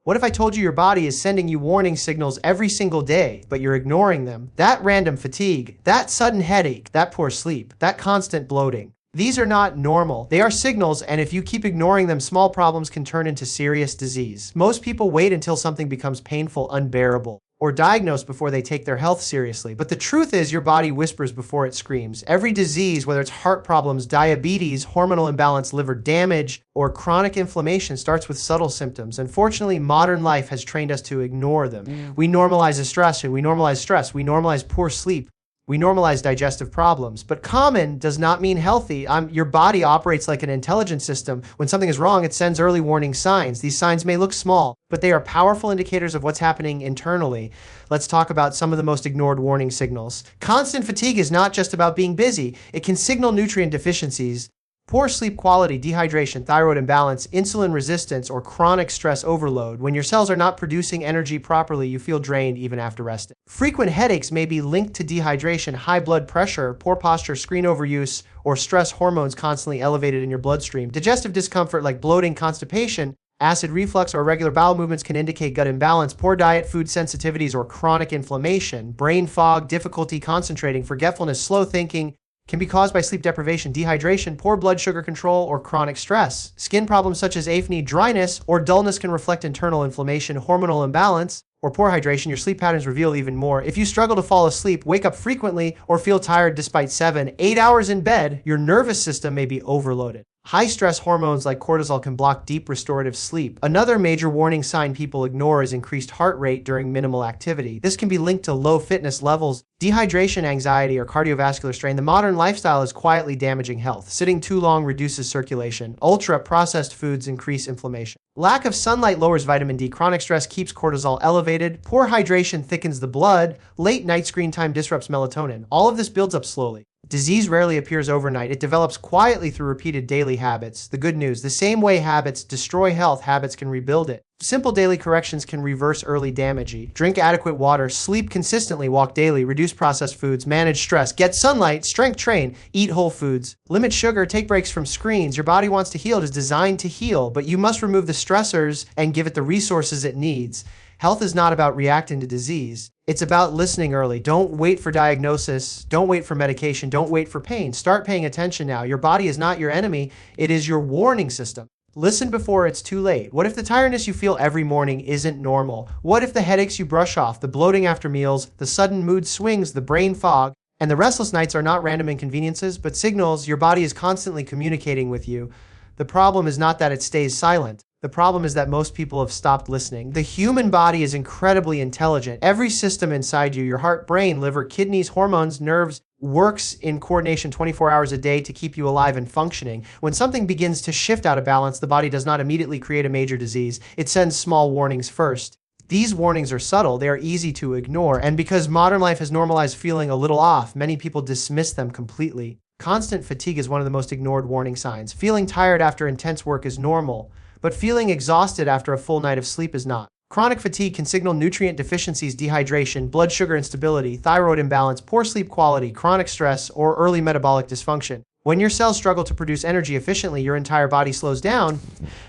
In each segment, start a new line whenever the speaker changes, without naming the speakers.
What if I told you your body is sending you warning signals every single day, but you're ignoring them? That random fatigue, that sudden headache, that poor sleep, that constant bloating. These are not normal. They are signals, and if you keep ignoring them, small problems can turn into serious disease. Most people wait until something becomes painful, unbearable, or diagnosed before they take their health seriously. But the truth is, your body whispers before it screams. Every disease, whether it's heart problems, diabetes, hormonal imbalance, liver damage, or chronic inflammation, starts with subtle symptoms. Unfortunately, modern life has trained us to ignore them. We normalize stress, we normalize poor sleep, we normalize digestive problems. But common does not mean healthy. Your body operates like an intelligence system. When something is wrong, it sends early warning signs. These signs may look small, but they are powerful indicators of what's happening internally. Let's talk about some of the most ignored warning signals. Constant fatigue is not just about being busy. It can signal nutrient deficiencies. Poor sleep quality, dehydration, thyroid imbalance, insulin resistance, or chronic stress overload. When your cells are not producing energy properly, you feel drained even after resting. Frequent headaches may be linked to dehydration, high blood pressure, poor posture, screen overuse, or stress hormones constantly elevated in your bloodstream. Digestive discomfort like bloating, constipation, acid reflux, or irregular bowel movements can indicate gut imbalance. Poor diet, food sensitivities, or chronic inflammation. Brain fog, difficulty concentrating, forgetfulness, slow thinking, can be caused by sleep deprivation, dehydration, poor blood sugar control, or chronic stress. Skin problems such as acne, dryness, or dullness can reflect internal inflammation, hormonal imbalance, or poor hydration. Your sleep patterns reveal even more. If you struggle to fall asleep, wake up frequently, or feel tired despite 7-8 hours in bed, your nervous system may be overloaded. High stress hormones like cortisol can block deep restorative sleep. Another major warning sign people ignore is increased heart rate during minimal activity. This can be linked to low fitness levels, dehydration, anxiety, or cardiovascular strain. The modern lifestyle is quietly damaging health. Sitting too long reduces circulation. Ultra-processed foods increase inflammation. Lack of sunlight lowers vitamin D. Chronic stress keeps cortisol elevated. Poor hydration thickens the blood. Late night screen time disrupts melatonin. All of this builds up slowly. Disease rarely appears overnight. It develops quietly through repeated daily habits. The good news, the same way habits destroy health, habits can rebuild it. Simple daily corrections can reverse early damage. Drink adequate water, sleep consistently, walk daily, reduce processed foods, manage stress, get sunlight, strength train, eat whole foods, limit sugar, take breaks from screens. Your body wants to heal. It is designed to heal, but you must remove the stressors and give it the resources it needs. Health is not about reacting to disease. It's about listening early. Don't wait for diagnosis. Don't wait for medication. Don't wait for pain. Start paying attention now. Your body is not your enemy. It is your warning system. Listen before it's too late. What if the tiredness you feel every morning isn't normal? What if the headaches you brush off, the bloating after meals, the sudden mood swings, the brain fog, and the restless nights are not random inconveniences, but signals your body is constantly communicating with you? The problem is not that it stays silent. The problem is that most people have stopped listening. The human body is incredibly intelligent. Every system inside you, your heart, brain, liver, kidneys, hormones, nerves, works in coordination 24 hours a day to keep you alive and functioning. When something begins to shift out of balance, the body does not immediately create a major disease. It sends small warnings first. These warnings are subtle, they are easy to ignore, and because modern life has normalized feeling a little off, many people dismiss them completely. Constant fatigue is one of the most ignored warning signs. Feeling tired after intense work is normal, but feeling exhausted after a full night of sleep is not. Chronic fatigue can signal nutrient deficiencies, dehydration, blood sugar instability, thyroid imbalance, poor sleep quality, chronic stress, or early metabolic dysfunction. When your cells struggle to produce energy efficiently, your entire body slows down.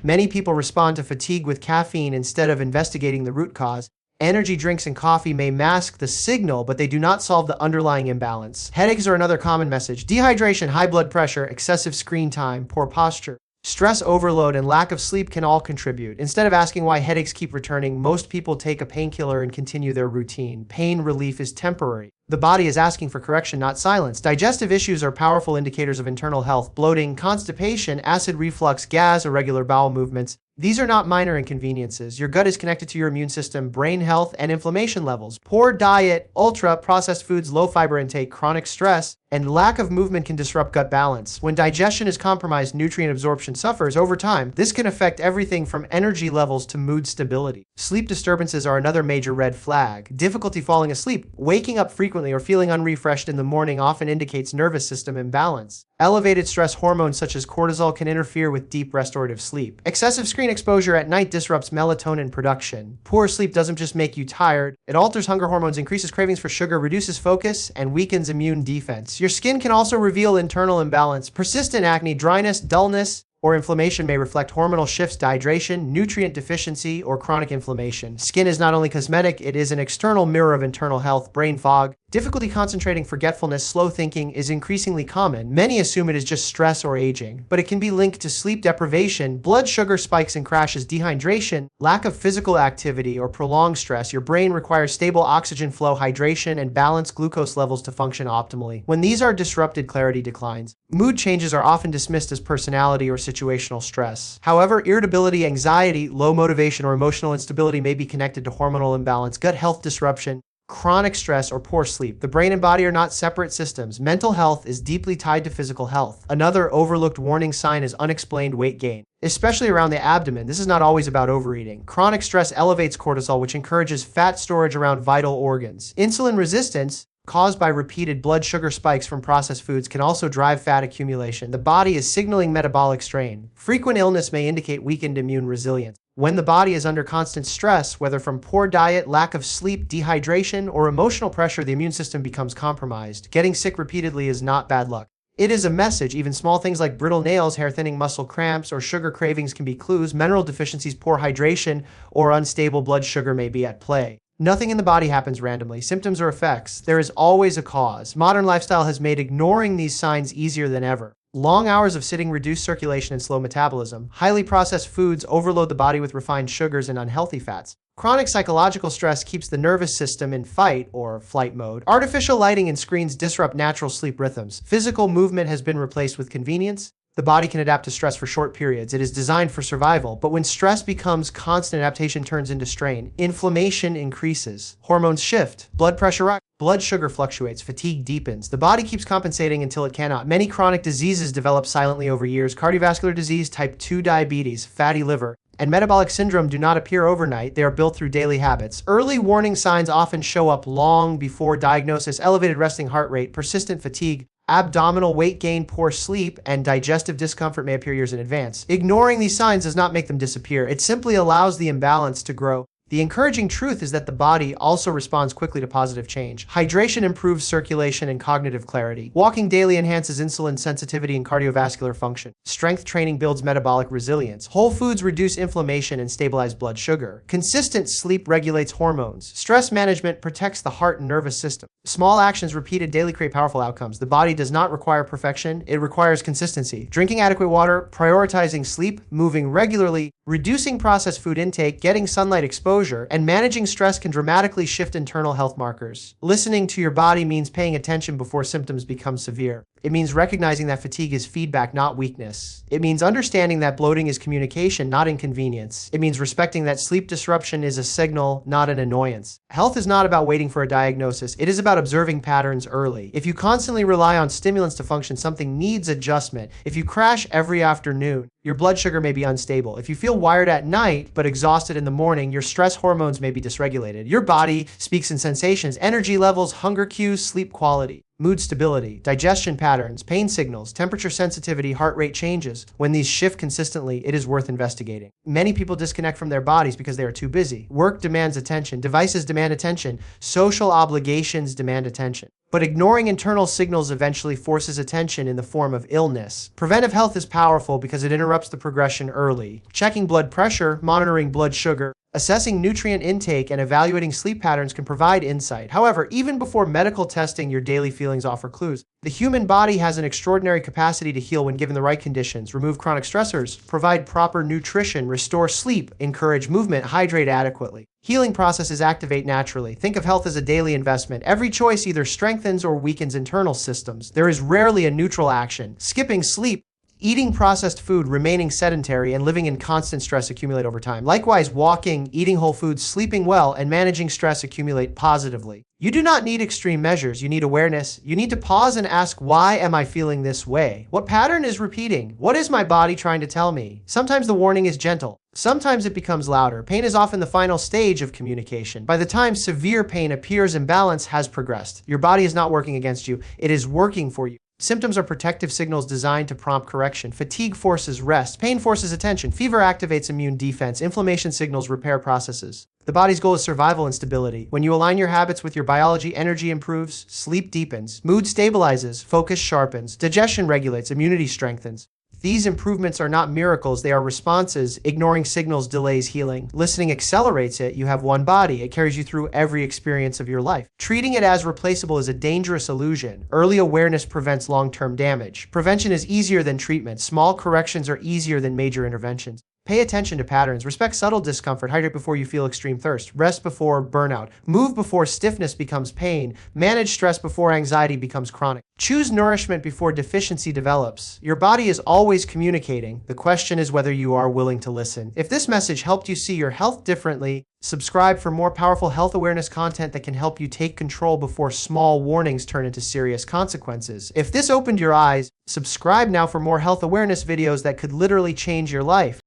Many people respond to fatigue with caffeine instead of investigating the root cause. Energy drinks and coffee may mask the signal, but they do not solve the underlying imbalance. Headaches are another common message. Dehydration, high blood pressure, excessive screen time, poor posture, stress overload, and lack of sleep can all contribute. Instead of asking why headaches keep returning, most people take a painkiller and continue their routine. Pain relief is temporary. The body is asking for correction, not silence. Digestive issues are powerful indicators of internal health. Bloating, constipation, acid reflux, gas, irregular bowel movements. These are not minor inconveniences. Your gut is connected to your immune system, brain health, and inflammation levels. Poor diet, ultra-processed foods, low fiber intake, chronic stress, and lack of movement can disrupt gut balance. When digestion is compromised, nutrient absorption suffers. Over time, this can affect everything from energy levels to mood stability. Sleep disturbances are another major red flag. Difficulty falling asleep, waking up frequently, or feeling unrefreshed in the morning often indicates nervous system imbalance. Elevated stress hormones such as cortisol can interfere with deep restorative sleep. Excessive screen exposure at night disrupts melatonin production. Poor sleep doesn't just make you tired, it alters hunger hormones, increases cravings for sugar, reduces focus, and weakens immune defense. Your skin can also reveal internal imbalance. Persistent acne, dryness, dullness, or inflammation may reflect hormonal shifts, dehydration, nutrient deficiency, or chronic inflammation. Skin is not only cosmetic, it is an external mirror of internal health. Brain fog, difficulty concentrating, forgetfulness, slow thinking is increasingly common. Many assume it is just stress or aging, but it can be linked to sleep deprivation, blood sugar spikes and crashes, dehydration, lack of physical activity, or prolonged stress. Your brain requires stable oxygen flow, hydration, and balanced glucose levels to function optimally. When these are disrupted, clarity declines. Mood changes are often dismissed as personality or situational stress. However, irritability, anxiety, low motivation, or emotional instability may be connected to hormonal imbalance, gut health disruption, chronic stress, or poor sleep. The brain and body are not separate systems. Mental health is deeply tied to physical health. Another overlooked warning sign is unexplained weight gain, especially around the abdomen. This is not always about overeating. Chronic stress elevates cortisol, which encourages fat storage around vital organs. Insulin resistance, caused by repeated blood sugar spikes from processed foods, can also drive fat accumulation. The body is signaling metabolic strain. Frequent illness may indicate weakened immune resilience. When the body is under constant stress, whether from poor diet, lack of sleep, dehydration, or emotional pressure, the immune system becomes compromised. Getting sick repeatedly is not bad luck. It is a message. Even small things like brittle nails, hair thinning, muscle cramps, or sugar cravings can be clues. Mineral deficiencies, poor hydration, or unstable blood sugar may be at play. Nothing in the body happens randomly. Symptoms or effects. There is always a cause. Modern lifestyle has made ignoring these signs easier than ever. Long hours of sitting reduce circulation and slow metabolism. Highly processed foods overload the body with refined sugars and unhealthy fats. Chronic psychological stress keeps the nervous system in fight or flight mode. Artificial lighting and screens disrupt natural sleep rhythms. Physical movement has been replaced with convenience. The body can adapt to stress for short periods. It is designed for survival, but when stress becomes constant, adaptation turns into strain. Inflammation increases. Hormones shift. Blood pressure rises. Blood sugar fluctuates. Fatigue deepens. The body keeps compensating until it cannot. Many chronic diseases develop silently over years. Cardiovascular disease, type 2 diabetes, fatty liver, and metabolic syndrome do not appear overnight. They are built through daily habits. Early warning signs often show up long before diagnosis. Elevated resting heart rate, persistent fatigue, abdominal weight gain, poor sleep, and digestive discomfort may appear years in advance. Ignoring these signs does not make them disappear. It simply allows the imbalance to grow. The encouraging truth is that the body also responds quickly to positive change. Hydration improves circulation and cognitive clarity. Walking daily enhances insulin sensitivity and cardiovascular function. Strength training builds metabolic resilience. Whole foods reduce inflammation and stabilize blood sugar. Consistent sleep regulates hormones. Stress management protects the heart and nervous system. Small actions repeated daily create powerful outcomes. The body does not require perfection, it requires consistency. Drinking adequate water, prioritizing sleep, moving regularly, reducing processed food intake, getting sunlight exposure, and managing stress can dramatically shift internal health markers. Listening to your body means paying attention before symptoms become severe. It means recognizing that fatigue is feedback, not weakness. It means understanding that bloating is communication, not inconvenience. It means respecting that sleep disruption is a signal, not an annoyance. Health is not about waiting for a diagnosis. It is about observing patterns early. If you constantly rely on stimulants to function, something needs adjustment. If you crash every afternoon, your blood sugar may be unstable. If you feel wired at night but exhausted in the morning, your stress hormones may be dysregulated. Your body speaks in sensations, energy levels, hunger cues, sleep quality, mood stability, digestion patterns, pain signals, temperature sensitivity, heart rate changes. When these shift consistently, it is worth investigating. Many people disconnect from their bodies because they are too busy. Work demands attention, devices demand attention, social obligations demand attention. But ignoring internal signals eventually forces attention in the form of illness. Preventive health is powerful because it interrupts the progression early. Checking blood pressure, monitoring blood sugar, assessing nutrient intake, and evaluating sleep patterns can provide insight. However, even before medical testing, your daily feelings offer clues. The human body has an extraordinary capacity to heal when given the right conditions. Remove chronic stressors, provide proper nutrition, restore sleep, encourage movement, hydrate adequately. Healing processes activate naturally. Think of health as a daily investment. Every choice either strengthens or weakens internal systems. There is rarely a neutral action. Skipping sleep, eating processed food, remaining sedentary, and living in constant stress accumulate over time. Likewise, walking, eating whole foods, sleeping well, and managing stress accumulate positively. You do not need extreme measures. You need awareness. You need to pause and ask, why am I feeling this way? What pattern is repeating? What is my body trying to tell me? Sometimes the warning is gentle. Sometimes it becomes louder. Pain is often the final stage of communication. By the time severe pain appears, imbalance has progressed. Your body is not working against you. It is working for you. Symptoms are protective signals designed to prompt correction. Fatigue forces rest. Pain forces attention. Fever activates immune defense. Inflammation signals repair processes. The body's goal is survival and stability. When you align your habits with your biology, energy improves, sleep deepens, mood stabilizes, focus sharpens, digestion regulates, immunity strengthens. These improvements are not miracles, they are responses. Ignoring signals delays healing. Listening accelerates it. You have one body. It carries you through every experience of your life. Treating it as replaceable is a dangerous illusion. Early awareness prevents long-term damage. Prevention is easier than treatment. Small corrections are easier than major interventions. Pay attention to patterns. Respect subtle discomfort. Hydrate before you feel extreme thirst. Rest before burnout. Move before stiffness becomes pain. Manage stress before anxiety becomes chronic. Choose nourishment before deficiency develops. Your body is always communicating. The question is whether you are willing to listen. If this message helped you see your health differently, subscribe for more powerful health awareness content that can help you take control before small warnings turn into serious consequences. If this opened your eyes, subscribe now for more health awareness videos that could literally change your life.